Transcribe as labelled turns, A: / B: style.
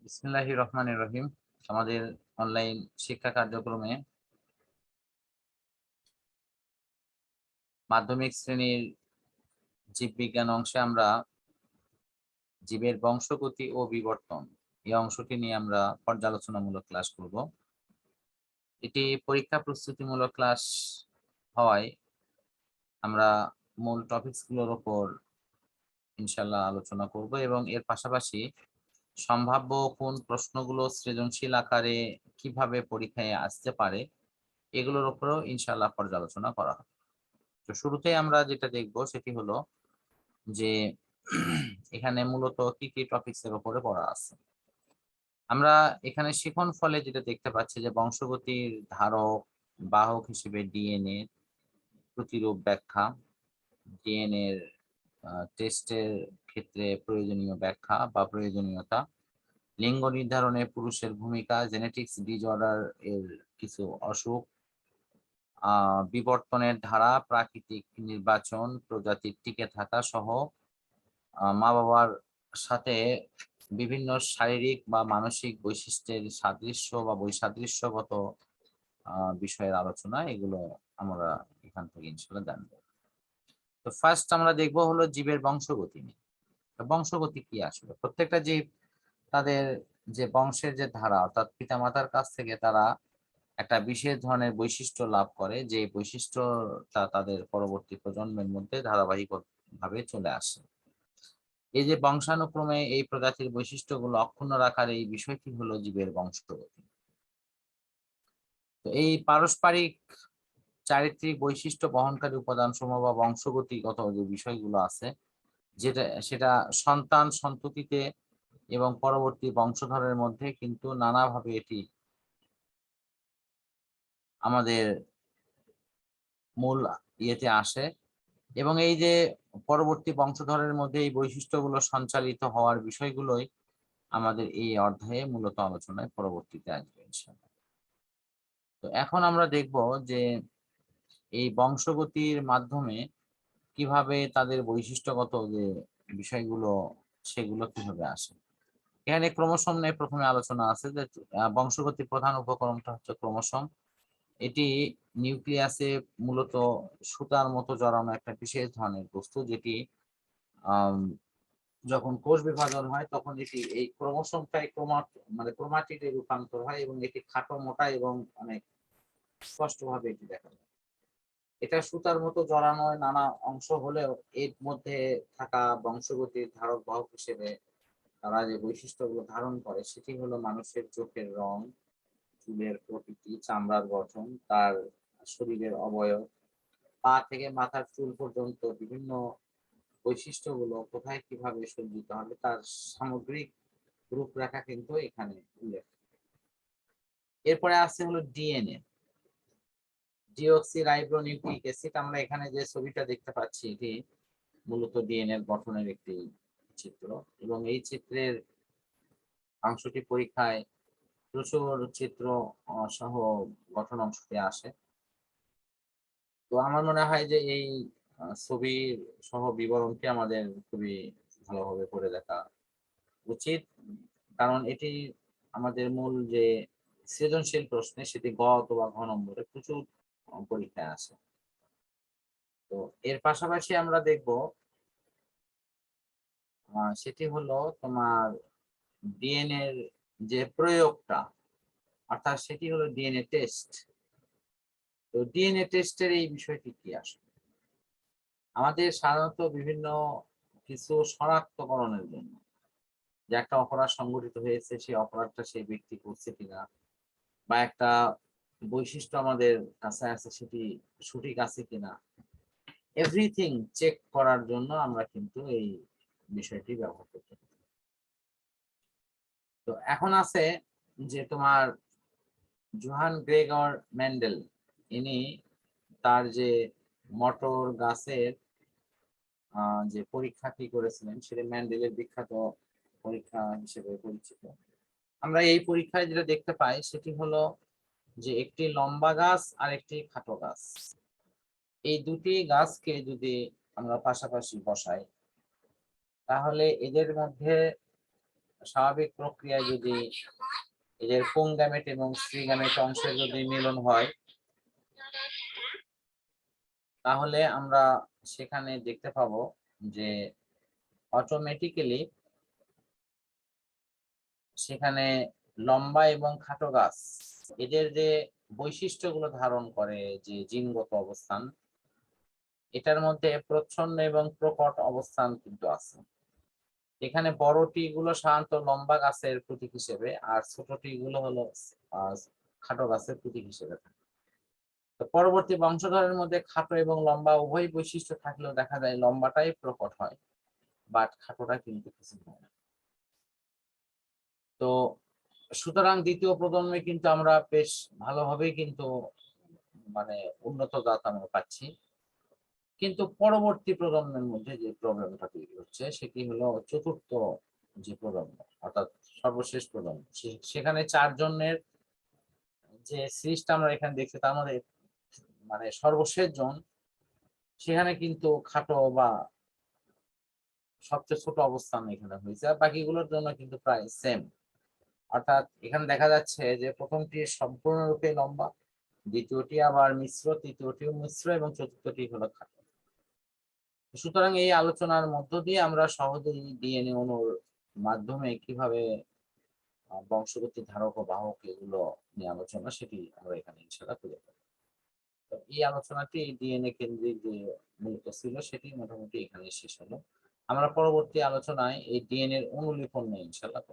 A: বিসমিল্লাহির রহমানির রহিম। আমাদের অনলাইন শিক্ষা কার্যক্রমে মাধ্যমিক শ্রেণীর জীববিজ্ঞান অংশে আমরা জীবের বংশগতি ও বিবর্তন এই অংশটি নিয়ে আমরা পর্যালোচনামূলক ক্লাস করব। এটি পরীক্ষা প্রস্তুতিমূলক ক্লাস হওয়ায় আমরা মূল টপিকসগুলোর উপর ইনশাআল্লাহ আলোচনা করব এবং এর পাশাপাশি সম্ভাব্য কোন প্রশ্নগুলো সৃজনশীল আকারে কিভাবে পরীক্ষায় আসতে পারে এগুলোর উপরও ইনশাআল্লাহ পর্যালোচনা করা হবে। তো শুরুতেই আমরা যেটা দেখব সেটি হলো যে এখানে মূলত কি কি টপিকস এর উপরে পড়া আছে। আমরা এখানে শিখন ফলে যেটা দেখতে পাচ্ছি যে বংশগতির ধারক বাহক হিসেবে ডিএনএ প্রতিরূপ ব্যাখ্যা, ডিএনএ এর টেস্টের ক্ষেত্রে প্রয়োজনীয় ব্যাখ্যা বা প্রয়োজনীয়তা, লিঙ্গ নির্ধারণে পুরুষের ভূমিকা, জেনেটিক্স ডিসঅর্ডার এর কিছু অসুখ, বিবর্তনের ধারা, প্রাকৃতিক নির্বাচন, প্রজাতির টিকে থাকা সহ মা বাবার সাথে বিভিন্ন শারীরিক বা মানসিক বৈশিষ্ট্যের সাদৃশ্য বা বৈসাদৃশ্যগত বিষয়ের আলোচনা, এগুলো আমরা এখান থেকে ইনশাআল্লাহ জানবো। তো ফার্স্ট আমরা দেখবো হলো জীবের বংশগতি নিয়ে। বংশগতি কি আসলে? প্রত্যেকটা জীব তাদের যে বংশের যে ধারা অর্থাৎ পিতামাতার কাছ থেকে তারা একটা বিশেষ ধরনের বৈশিষ্ট্য লাভ করে, যে বৈশিষ্ট্যটা তাদের পরবর্তী প্রজন্মের মধ্যে ধারাবাহিকভাবে চলে আসে। এই যে বংশানুক্রমে এই প্রজাতির বৈশিষ্ট্যগুলো অক্ষুণ্ণ রাখার এই বিষয়টি হলো জীবের বংশগতি। তো এই পারস্পরিক চারিত্রিক বৈশিষ্ট্য বহনকারী উপাদানসমূহ বা বংশগতিগত যে বিষয়গুলো আছে সেটা সন্তান সন্ততিতে এবং পরবর্তী বংশধরের মধ্যে কিন্তু নানাভাবে এটি আমাদের মূল ইয়েতে আসে এবং এই যে পরবর্তী বংশধরের মধ্যে এই বৈশিষ্ট্যগুলো সঞ্চালিত হওয়ার বিষয়গুলোই আমাদের এই অধ্যায়ে মূলত আলোচনায় পরবর্তীতে আসবে ইনশাআল্লাহ। তো এখন আমরা দেখব যে এই বংশগতির মাধ্যমে কিভাবে তাদের বৈশিষ্ট্যগত যে বিষয়গুলো সেগুলো কিভাবে আসে। এখানে ক্রোমোসোম নিয়ে প্রথমে আলোচনা আছে যে বংশগতির প্রধান উপকরণটা হচ্ছে ক্রোমোসোম। এটি নিউক্লিয়াসে মূলত সুতার মতো জড়ানো একটা বিশেষ ধরনের বস্তু, যেটি যখন কোষ বিভাজন হয় তখন এটি এই ক্রোমোসোমটাই ক্রোমাটিডে রূপান্তর হয় এবং এটি খাটো মোটা এবং অনেক স্পষ্টভাবে এটি দেখা যায়। এটা সুতার মতো জড়ানো নানা অংশ হলেও এর মধ্যে থাকা বংশগতির ধারক বাহক হিসেবে তারা যে বৈশিষ্ট্যগুলো ধারণ করে সেটি হলো মানুষের চোখের রং, চুলের প্রকৃতি, চামড়ার গঠন, তার শরীরের অবয়ব, পা থেকে মাথার চুল পর্যন্ত বিভিন্ন বৈশিষ্ট্যগুলো কোথায় কিভাবে সজ্জিত হবে তার সামগ্রিক রূপরেখা কিন্তু এখানে উল্লেখ। এরপরে আছে হলো ডিএনএ, ডিঅক্সি রাইবোনিউক্লিক অ্যাসিড। আমরা এখানে যে ছবিটা দেখতে পাচ্ছি এটি মূলত ডিএনএ এর গঠনের একটি চিত্র এবং এই চিত্রের অংশটি পরীক্ষায় প্রচুর চিত্র সহ গঠন অংশটি আসে। তো আমার মনে হয় যে এই ছবির সহ বিবরণটি আমাদের খুবই ভালোভাবে পড়ে দেখা উচিত, কারণ এটি আমাদের মূল যে সৃজনশীল প্রশ্নে সেটি গ অথবা ঘ নম্বরে প্রচুর পরীক্ষায় আসে। তো এর পাশাপাশি আমরা দেখব সেটি হলো তোমার ডিএনএ এর যে প্রয়োগটা, অর্থাৎ সেটি হলো ডিএনএ টেস্ট। তো ডিএনএ টেস্টের এই বিষয়টি কি আসে? আমাদের সাধারণত বিভিন্ন কিছু শনাক্তকরণের জন্য যে একটা অপরাধ সংঘটিত হয়েছে, সেই অপরাধটা সেই ব্যক্তি করছে কিনা বা একটা বৈশিষ্ট্য আমাদের কাছে আছে সেটি সঠিক আছে কিনা, এভরিথিং চেক করার জন্য আমরা কিন্তু এই বিষয়টি ব্যবহার করতে পারি। তো এখন আছে যে তোমার জোহান গ্রেগর মেন্ডেল, ইনি তার যে মটর গাছের যে পরীক্ষাটি করেছিলেন সেটি মেন্ডেলের বিখ্যাত পরীক্ষা হিসেবে পরিচিত। আমরা এই পরীক্ষায় যেটা দেখতে পাই সেটি হলো যে একটি লম্বা গাছ আর একটি খাটো গাছ, এই দুটি গাছকে যদি আমরা পাশাপাশি বসাই তাহলে এদের মধ্যে স্বাভাবিক প্রক্রিয়ায় যদি এদের পুং গ্যামেট এবং স্ত্রী গ্যামেট অংশের যদি মিলন হয়, তাহলে আমরা সেখানে দেখতে পাবো যে অটোমেটিক্যালি সেখানে লম্বা এবং খাটো গাছ এদের যে বৈশিষ্ট্যগুলো ধারণ করে, যে জিনগত অবস্থান, এটার মধ্যে প্রচ্ছন্ন এবং প্রকট অবস্থান কিন্তু আছে। এখানে বড় টি গুলো সাধারণত লম্বা গাছের প্রতীক হিসেবে, আর ছোট টি গুলো হলো খাটো গাছের প্রতীক হিসেবে থাকে। তো পরবর্তী বংশধরের মধ্যে খাটো এবং লম্বা উভয় বৈশিষ্ট্য থাকলেও দেখা যায় লম্বাটাই প্রকট হয়, বাট খাটোটা কিন্তু কিছু হয় না। তো সুতরাং দ্বিতীয় প্রজন্মে কিন্তু আমরা বেশ ভালোভাবেই কিন্তু মানে উন্নত জাত আমরা পাচ্ছি, কিন্তু পরবর্তী প্রজন্মের মধ্যে যে প্রবলেমটা তৈরি হচ্ছে সেটি হলো চতুর্থ যে প্রজন্ম, অর্থাৎ সর্বশেষ প্রজন্ম। সেখানে 4 জনের যে সিরিজটা আমরা এখানে দেখছি, তার মধ্যে মানে সর্বশেষ জন সেখানে কিন্তু খাটো বা সবচেয়ে ছোট অবস্থান এখানে হয়েছে, আর বাকিগুলোর জন্য কিন্তু প্রায় সেম। অর্থাৎ এখানে দেখা যাচ্ছে যে প্রথমটি সম্পূর্ণরূপে লম্বা, দ্বিতীয়টি আবার মিশ্র, তৃতীয়টিও মিশ্র এবং চতুর্থটি হলো খাটো। সুতরাং এই আলোচনার মধ্য দিয়ে আমরা সহজেই ডিএনএ অণুর মাধ্যমে কিভাবে বংশগতি ধারক ও বাহক এগুলো নিয়ে আলোচনা, সেটি আমরা এখানে ইনশাআল্লাহ তুলে ধরব। তো এই আলোচনাটি ডিএনএ কেন্দ্রিক যে মূলত ছিল সেটি মোটামুটি এখানে শেষ হলো। আমরা পরবর্তী আলোচনায় এই ডিএনএ এর অনুলিপন নিয়ে ইনশাআল্লাহ